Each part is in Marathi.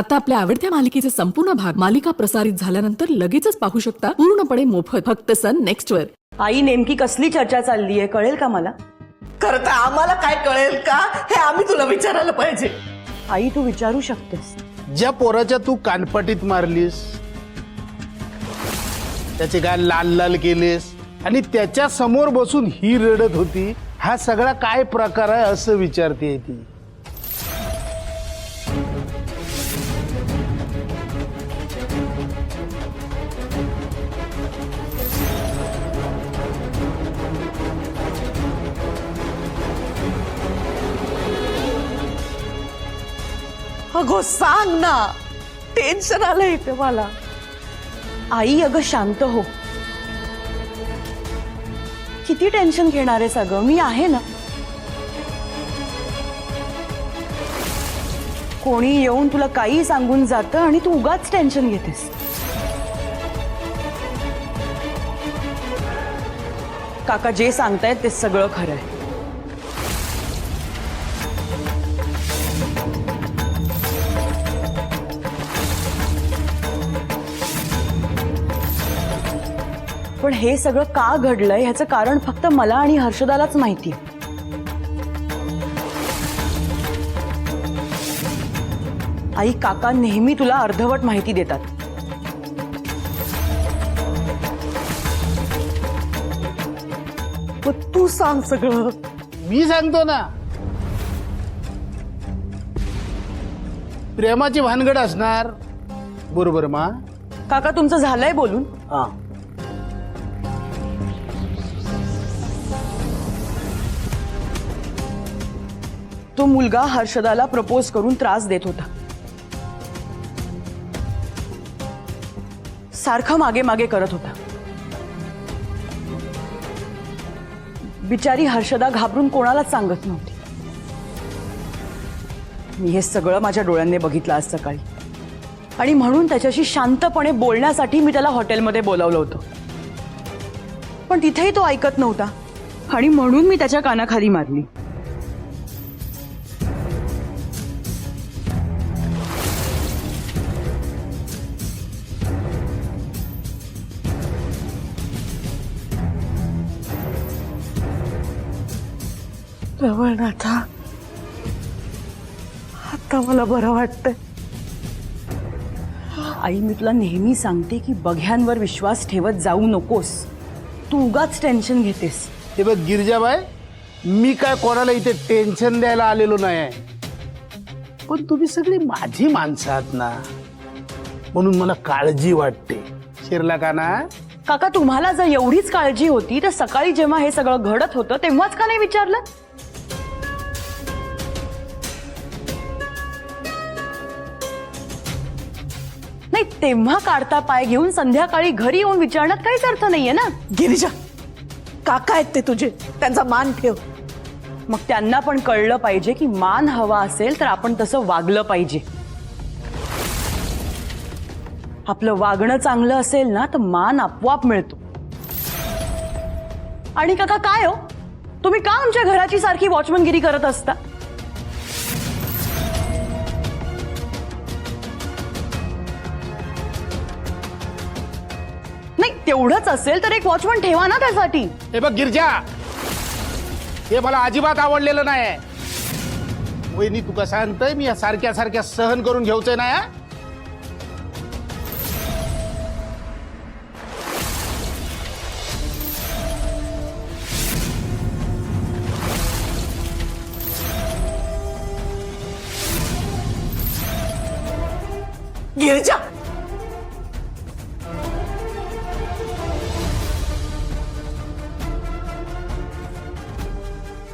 आता आपल्या आवडत्या मालिकेचे संपूर्ण भाग मालिका प्रसारित झाल्यानंतर लगेचच पाहू शकता पूर्णपणे मोफत फक्त सन नेक्स्ट वर। आई नेमकी कसली चर्चा चालली आहे कळेल का मला? खरं तर आम्हाला काय कळेल का हे आम्ही तुला विचारायला पाहिजे। आई तू विचारू शकतेस। ज्या पोराच्या तू कानपटीत मारलीस, त्याचे गाल लाल लाल केलेस आणि त्याच्या समोर बसून ही रडत होती, हा सगळा काय प्रकार आहे असं विचारते ती। अगो सांग ना, टेन्शन आलंय इथे मला। आई अगं शांत हो, किती टेन्शन घेणार आहेस अगं, मी आहे ना। कोणी येऊन तुला काही सांगून जातं आणि तू उगाच टेन्शन घेतेस। काका जे सांगतायत ते सगळं खरं आहे। पण हे सगळं का घडलंय ह्याचं कारण फक्त मला आणि हर्षदालाच माहिती आहे। आई काका नेहमी तुला अर्धवट माहिती देतात। पण तू सांग सगळं। मी सांगतो ना, प्रेमाची भानगड असणार, बरोबर मा? काका तुमचं झालंय बोलून? हा, तो मुलगा हर्षदाला प्रपोज करून त्रास देत होता। सारखा मागे मागे करत होता। बिचारी हर्षदा घाबरून कोणालाच सांगत नव्हती। मी हे सगळं माझ्या डोळ्यांनी बघितलं आज सकाळी आणि म्हणून त्याच्याशी शांतपणे बोलण्यासाठी मी त्याला हॉटेलमध्ये बोलावलं होतं। पण तिथेही तो ऐकत नव्हता आणि म्हणून मी त्याच्या कानाखाली मारली। रवळनाथा, आता मला बरं वाटतंय। आई मी तुला नेहमी सांगते की बघ्यांवर विश्वास ठेवत जाऊ नकोस, तू उगाच टेन्शन घेतेस। हे बघ गिरिजाबाई, मी काय कोणाला इथे टेन्शन द्यायला आलेलो नाही, पण तुम्ही सगळी माझी माणसं आहात ना, म्हणून मला काळजी वाटते। शिरला का ना? काका तुम्हाला जर एवढीच काळजी होती तर सकाळी जेव्हा हे सगळं घडत होतं तेव्हाच का नाही विचारलं? नाही तेव्हा काढता पाय घेऊन संध्याकाळी घरी येऊन विचारण्यात काहीच अर्थ नाहीये ना। गिरिजा, काका आहेत ते तुझे, त्यांचा मान ठेव। मग त्यांना पण कळलं पाहिजे की मान हवा असेल तर आपण तसं वागलं पाहिजे। आपलं वागणं चांगलं असेल ना तर मान आपोआप मिळतो। आणि काका काय हो, तुम्ही का आमच्या घराची सारखी वॉचमनगिरी करत असता? नाही तेवढंच असेल तर एक वॉचमन ठेवा ना त्यासाठी। हे बघ गिरजा, हे मला अजिबात आवडलेलं नाही। वहिनी तू कसं आणतंय, मी या सारख्या सारख्या सहन करून घ्यायचंय ना या? गिरिजा,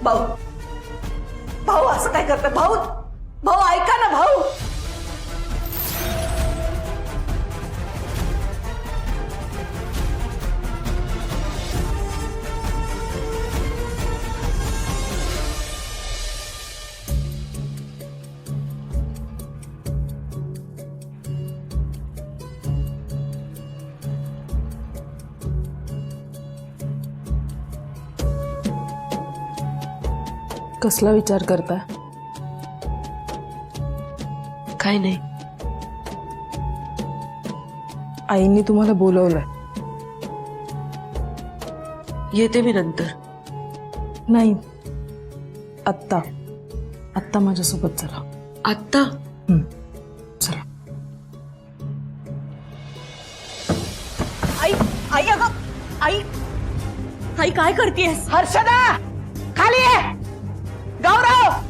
भाऊ भाऊ असं काय करतं? भाऊ भाऊ ऐका ना भाऊ। कसला विचार करताय? काय नाही, आईंनी तुम्हाला बोलवलंय. येते मी नंतर. नाही, आत्ता आत्ता माझ्यासोबत चला. आत्ता? चला. आई आई अगं आई आई काय करतेस? हर्षदा खाली आहे. गौरव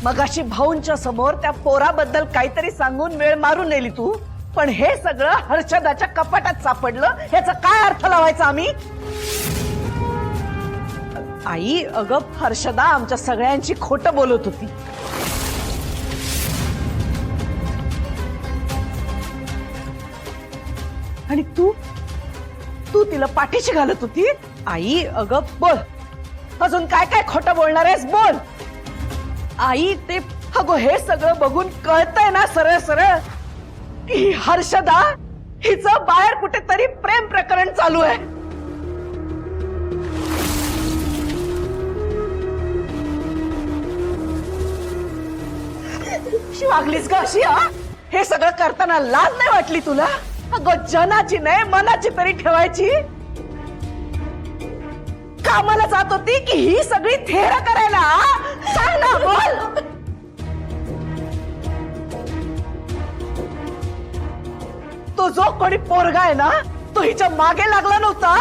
मगाशी भाऊंच्या समोर त्या पोराबद्दल काहीतरी सांगून वेळ मारून नेली तू, पण हे सगळं हर्षदाच्या कपाटात सापडलं. याचा काय अर्थ लावायचा आम्ही? आई अगं हर्षदा आमच्या सगळ्यांची खोटं बोलत होती. आणि तू तू तिला पाठीशी घालत होती. आई अगं बोल, अजून काय काय खोटं बोलणार आहेस, बोल. आई ते अगो हे सगळं बघून कळतंय ना सरळ सरळ की हर्षदा हिचं बाहेर कुठेतरी प्रेम प्रकरण चालू आहे. कशी वागलीस का अशी? हे सगळं करताना लाज नाही वाटली तुला? अगं जनाची नाही मनाची तरी ठेवायची. कामाला जात होती की ही सगळी थेर करायला? सांग ना, बोल. तो जो कोणी पोरगा आहे ना तो हिच्या मागे लागला नव्हता.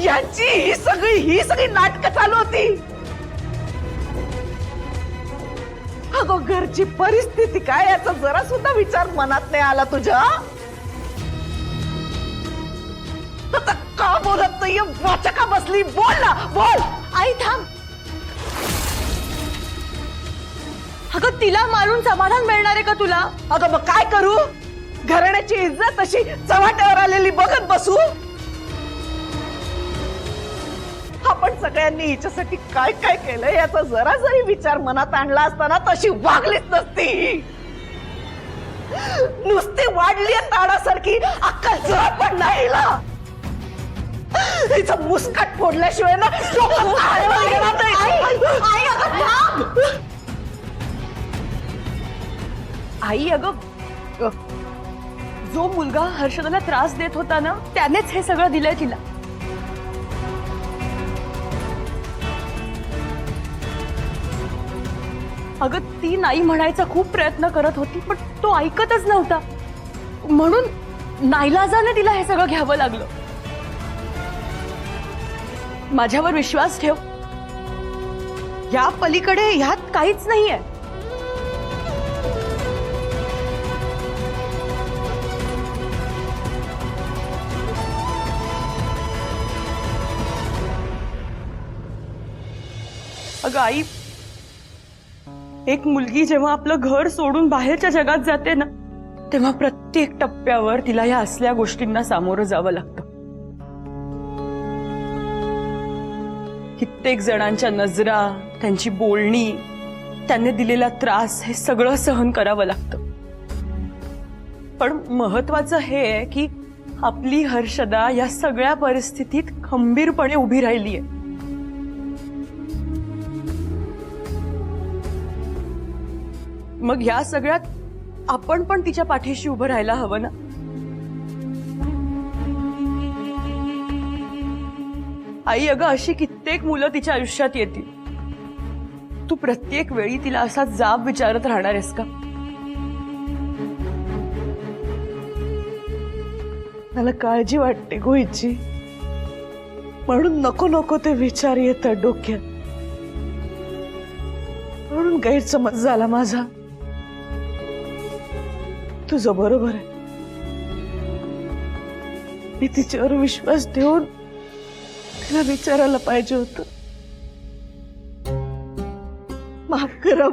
यांची ही सगळी नाटकं चालू होती. अगं घरची परिस्थिती काय याचा जरा सुद्धा विचार मनात नाही आला तुझ्या? आता का बोलत नाहीये? वाचका बसली, बोल ना, बोल. आई थांब. अगं तिला मारून समाधान मिळणार आहे का तुला? अगं मग काय करू? घराण्याची इज्जत अशी चव्हाट्यावर आलेली बघत बसू? आपण सगळ्यांनी हिच्यासाठी काय काय केलंय याचा जरा जरी विचार मनात आणला असताना तशी वागलीच नसती. नुसती वाढली ताडासारखी, अक्कल जरा पण नाही हिला. हिचं मुस्काट फोडल्याशिवाय ना डोकं चालवलं गेलं नाही. आई अगं जो मुलगा हर्षदाला त्रास देत होता ना त्यानेच हे सगळं दिलंय तिला. अगं ती नाही म्हणायचा खूप प्रयत्न करत होती पण तो ऐकतच नव्हता, म्हणून नाईलाजाने तिला हे सगळं घ्यावं लागलं. माझ्यावर विश्वास ठेव, या पलीकडे ह्यात काहीच नाहीये. अगं आई, एक मुलगी जेव्हा आपलं घर सोडून बाहेरच्या जगात जाते ना तेव्हा प्रत्येक टप्प्यावर तिला या असल्या गोष्टींना सामोरं जावं लागतं. कित्येक जणांच्या नजरा, त्यांची बोलणी, त्यांनी दिलेला त्रास हे सगळं सहन करावं लागतं. पण महत्वाचं हे आहे की आपली हर्षदा या सगळ्या परिस्थितीत खंबीरपणे उभी राहिली आहे. मग या सगळ्यात आपण पण तिच्या पाठीशी उभं राहायला हवं ना. आई अगं अशी कित्येक मुलं तिच्या आयुष्यात येतील. तू प्रत्येक वेळी तिला असा जाब विचारत राहणार आहेस का? मला काळजी वाटते गोईची, म्हणून नको नको ते विचार येतात डोक्यात, म्हणून गैरसमज झाला माझा. तुझं बरोबर आहे, मी तिच्यावर विश्वास ठेवून तिला विचारायला पाहिजे होतं. माफ करा,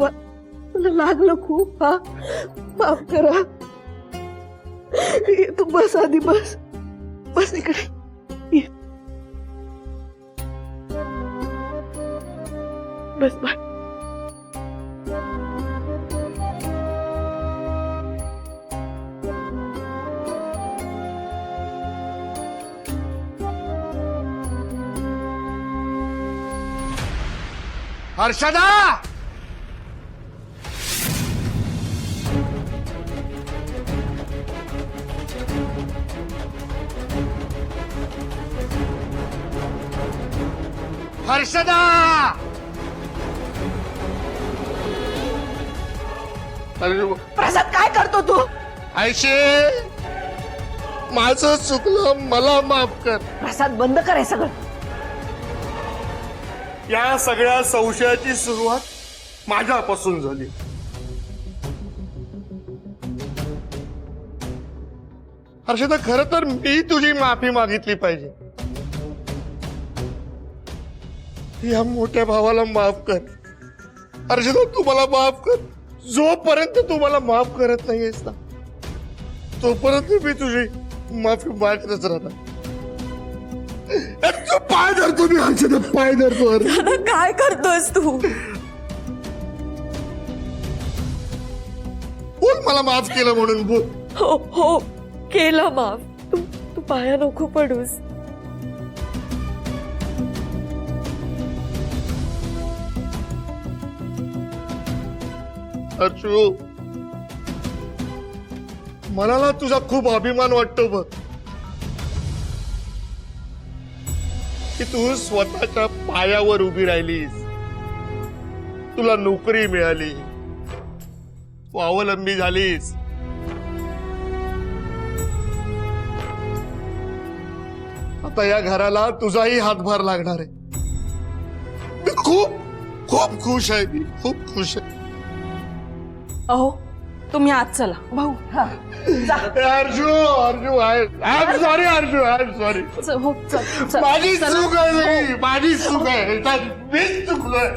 तुला लागलं खूप. हा माफ करा. तू बस आधी बस बस इकडे ये. बस बस हर्षदा हर्षदा प्रसाद काय करतो तू आयशे माझं चुकलं मला माफ कर. प्रसाद बंद कर हे सगळं. या सगळ्या संशयाची सुरुवात माझ्यापासून झाली. हर्षदा खर तर मी तुझी माफी मागितली पाहिजे. या मोठ्या भावाला माफ कर हर्षदा, तू मला माफ कर. जोपर्यंत तू मला माफ करत नाहीयेस ना तोपर्यंत मी तुझी माफी मागतच राहणार. तू पाय धरतो मी हर्षदा, पाय धरतो. काय करतोयस तू? बोल मला माफ केलं म्हणून बोल. हो हो केलं माफ. तू तू पाया नको पडूस. अर्शू मला ना तुझा खूप अभिमान वाटतो बघ की तू स्वतःच्या पायावर उभी राहिलीस. तुला नोकरी मिळाली, स्वावलंबी झालीस. आता या घराला तुझाही हातभार लागणार आहे. मी खूप खूप खुश आहे. मी खूप खुश आहे. अहो तुम्ही आज चला. भाऊ हा Arju Arju I am sorry Arju I am sorry. हो चल चल. माझी चूक आहे, माझी चूक आहे. मीच चुकलोय.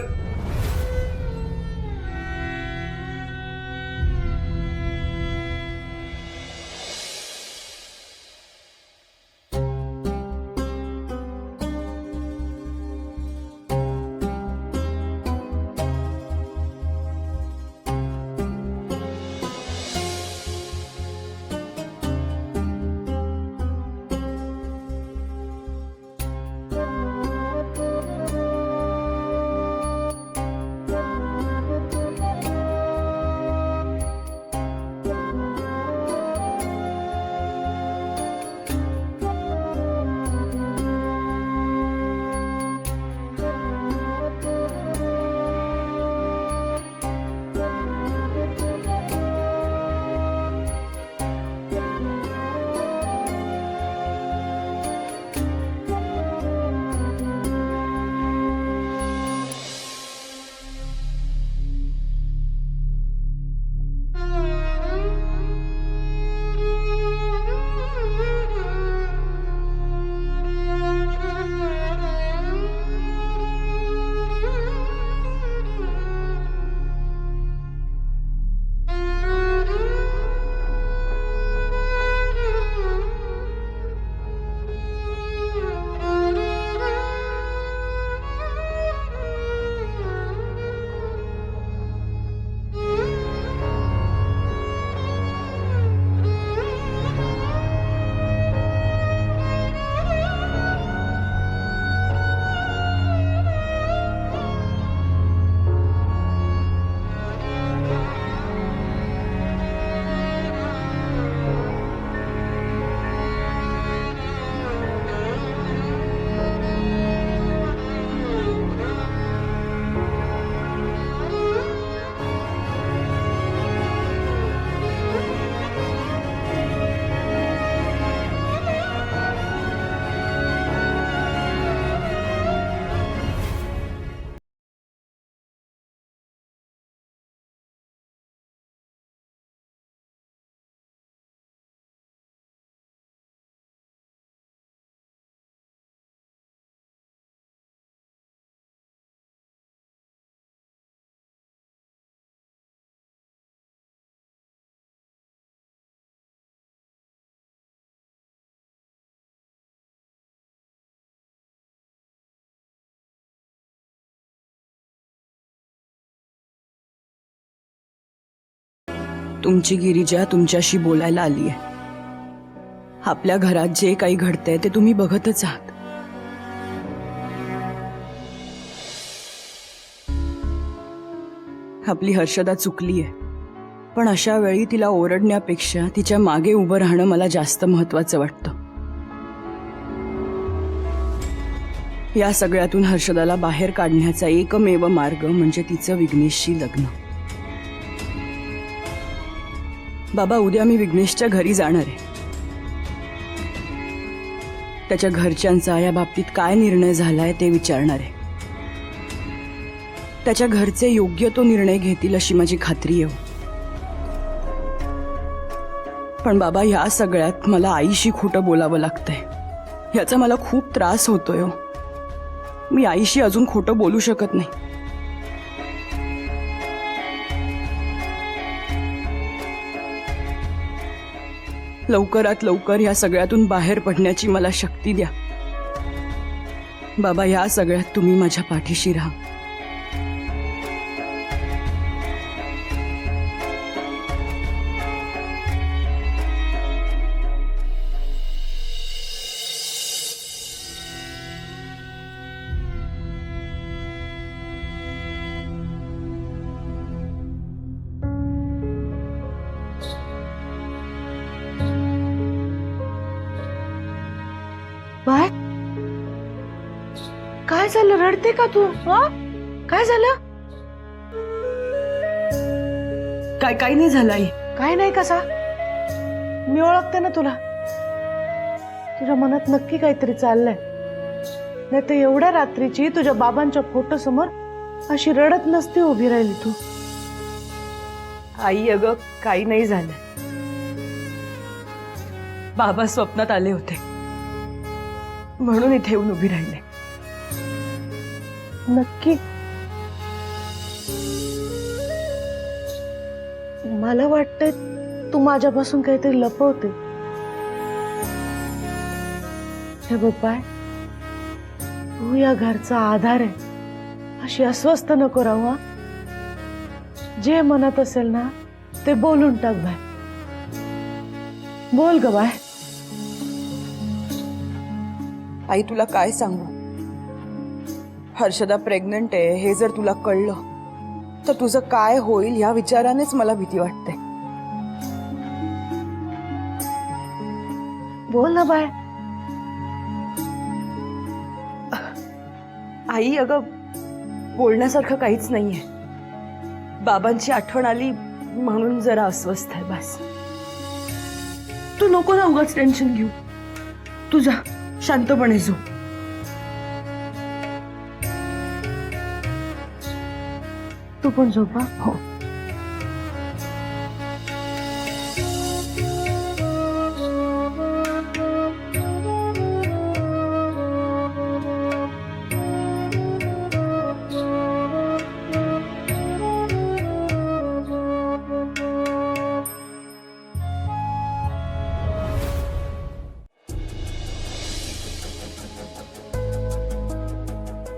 तुमची गिरिजा तुमच्याशी बोलायला आली आहे. आपल्या घरात जे काही घडतंय ते तुम्ही बघतच आहात. आपली हर्षदा चुकली आहे, पण अशा वेळी तिला ओरडण्यापेक्षा तिच्या मागे उभं राहणं मला जास्त महत्वाचं वाटतं. या सगळ्यातून हर्षदाला बाहेर काढण्याचा एकमेव मार्ग म्हणजे तिचं विघ्नेशशी लग्न. बाबा, उद्या मी विघ्नेशच्या घरी जाणार आहे. त्याच्या घरच्यांचा या बाबतीत काय निर्णय झालाय ते विचारणार आहे. त्याच्या घरचे योग्य तो निर्णय घेतील अशी माझी खात्री आहे. पण बाबा, ह्या सगळ्यात मला आईशी खोटं बोलावं लागतंय. याचा मला खूप त्रास होतोय. मी आईशी अजून खोटं बोलू शकत नाही. लवकरात लवकर या सगळ्यातून बाहेर पडण्याची मला शक्ती द्या. बाबा, या सगळ्यात तुम्ही माझ्या पाठीशी राहा. बाय, काय झालं? रडते का तू? हा, काय झालं? काही नाही झालं आई. काय नाही. कसा? मी ओळखते ना तुला. तुझ्या मनात नक्की काहीतरी चाललंय. नाही तर एवढ्या रात्रीची तुझ्या बाबांच्या फोटो समोर अशी रडत नसती उभी राहिली तू. आई, अगं काही नाही झालं. बाबा स्वप्नात आले होते म्हणून इथे येऊन उभी राहिले. नक्की? मला वाटतंय तू माझ्यापासून काहीतरी लपवते. हे बघ बाय, तू या घरचा आधार आहे. अशी अस्वस्थ नको राहू. हा, जे मनात असेल ना ते बोलून टाक बाय. बोल ग बाय. आई, तुला काय सांगू, हर्षदा प्रेग्नंट आहे हे जर तुला कळलं तर तुझं काय होईल या विचारानेच मला भीती वाटते. बोल ना बाय. आई, अगं बोलण्यासारखं काहीच नाहीये. बाबांची आठवण आली म्हणून जरा अस्वस्थ आहे बस. तू नको ना उगाच टेन्शन घेऊ. तू जा, शांतपणे झोप. तू पण झोपा. हो.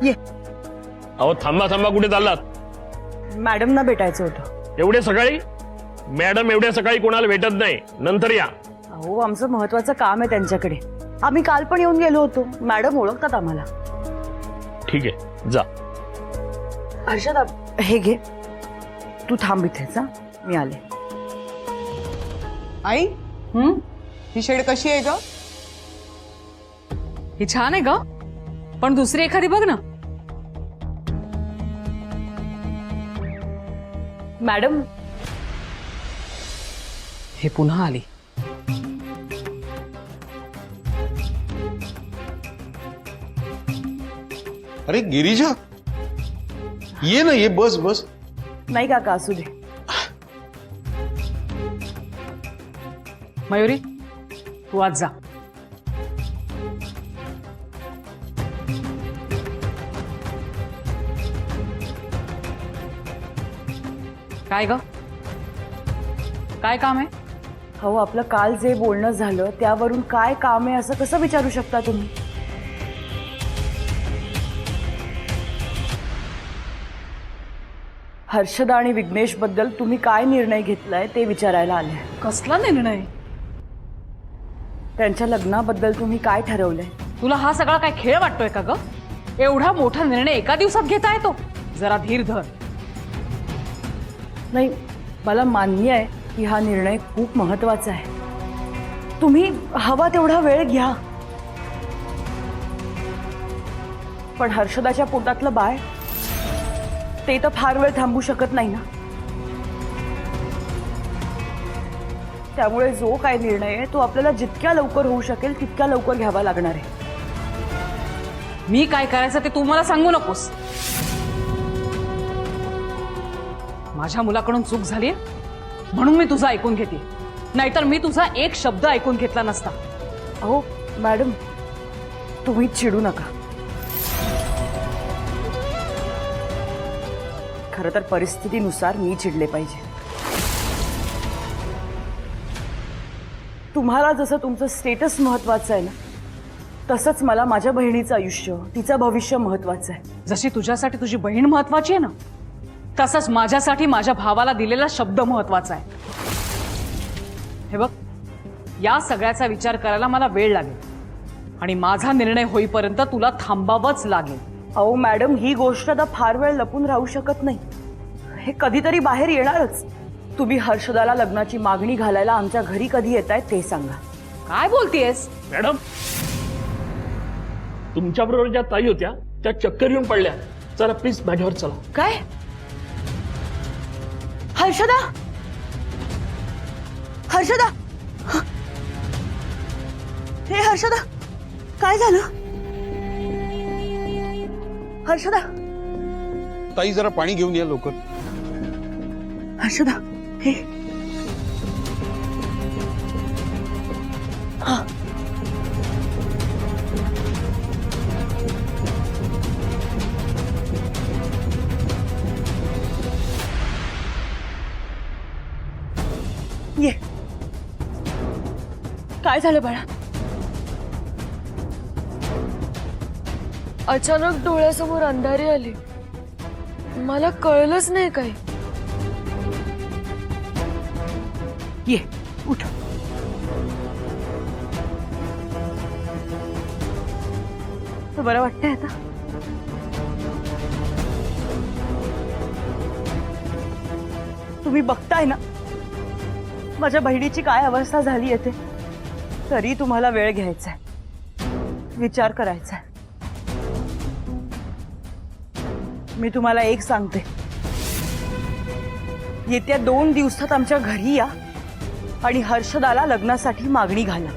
ये. अहो थांबा थांबा, कुठे चाललात? मॅडमना भेटायचं होतं. एवढे सकाळी? मॅडम एवढ्या सकाळी कोणाला भेटत नाही, नंतर या. अहो, आमचं महत्वाचं काम आहे त्यांच्याकडे. आम्ही काल पण येऊन गेलो होतो. मॅडम ओळखतात आम्हाला. ठीक आहे, जा. हर्षदा, हे घे. तू थांब इथेच. मी आले. आई, ही शेड कशी आहे ग? ही छान आहे ग, पण दुसरी एखादी बघ ना. मॅडम, हे पुन्हा आली. अरे गिरिजा, ये ना, ये बस बस. नाही काका, असू दे. मयुरी, तू आज जा. काय ग, काय काम आहे? हो, आपलं काल जे बोलणं झालं त्यावरून काय काम आहे असं कसं विचारू शकता तुम्ही? हर्षदा आणि विघ्नेश बद्दल तुम्ही काय निर्णय घेतलाय ते विचारायला आले. कसला निर्णय? त्यांच्या लग्नाबद्दल तुम्ही काय ठरवलंय? तुला हा सगळा काय खेळ वाटतोय का ग? एवढा मोठा निर्णय एका दिवसात घेता येतो? जरा धीर धर. नाही, मला मान्य आहे की हा निर्णय खूप महत्वाचा आहे. तुम्ही हवा तेवढा वेळ घ्या, पण हर्षदाच्या पोटातलं बाळ ते तर फार वेळ थांबू शकत नाही ना. त्यामुळे जो काय निर्णय आहे तो आपल्याला जितक्या लवकर होऊ शकेल तितक्या लवकर घ्यावा लागणार आहे. मी काय करायचं ते तू मला सांगू नकोस. माझ्या मुलाकडून चूक झाली म्हणून मी तुझं ऐकून घेते, नाहीतर मी तुझा एक शब्द ऐकून घेतला नसता. अहो मॅडम, तुम्ही चिडू नका. खरं तर परिस्थितीनुसार मी चिडले पाहिजे. तुम्हाला जसं तुमचं स्टेटस महत्वाचं आहे ना, तसंच मला माझ्या बहिणीचं आयुष्य, तिचं भविष्य महत्वाचं आहे. जशी तुझ्यासाठी तुझी बहीण महत्वाची आहे ना, तसंच माझ्यासाठी माझ्या भावाला दिलेला शब्द महत्वाचा आहे. हे बघ, या सगळ्याचा विचार करायला मला वेळ लागेल आणि माझा निर्णय होईपर्यंत तुला थांबावंच लागेल. अहो मॅडम, ही गोष्ट आता फार वेळ लपून राहू शकत नाही. हे कधीतरी बाहेर येणारच. तुम्ही हर्षदाला लग्नाची मागणी घालायला आमच्या घरी कधी येताय ते सांगा. काय बोलतेस? मॅडम, तुमच्या बरोबर ज्या ताई होत्या त्या चक्कर येऊन पडल्या. चला प्लीज माझ्यावर चला. काय? हर्षदा, हर्षदा, हे हर्षदा, काय झालं? हर्षदा, ताई जरा पाणी घेऊन या लवकर. हर्षदा, हे हा. ये. काय झालं बाळा? अचानक डोळ्यासमोर अंधारी आली, मला कळलंच नाही काही. ये, उठ. तर बरं वाटतंय आता? तुम्ही बघताय ना माझ्या बहिणीची काय अवस्था झाली आहे ते. तरी तुम्हाला वेळ घ्यायचा आहे, विचार करायचा आहे. मी तुम्हाला एक सांगते, येत्या 2 दिवसात आमच्या घरी या आणि हर्षदाला लग्नासाठी मागणी घाला.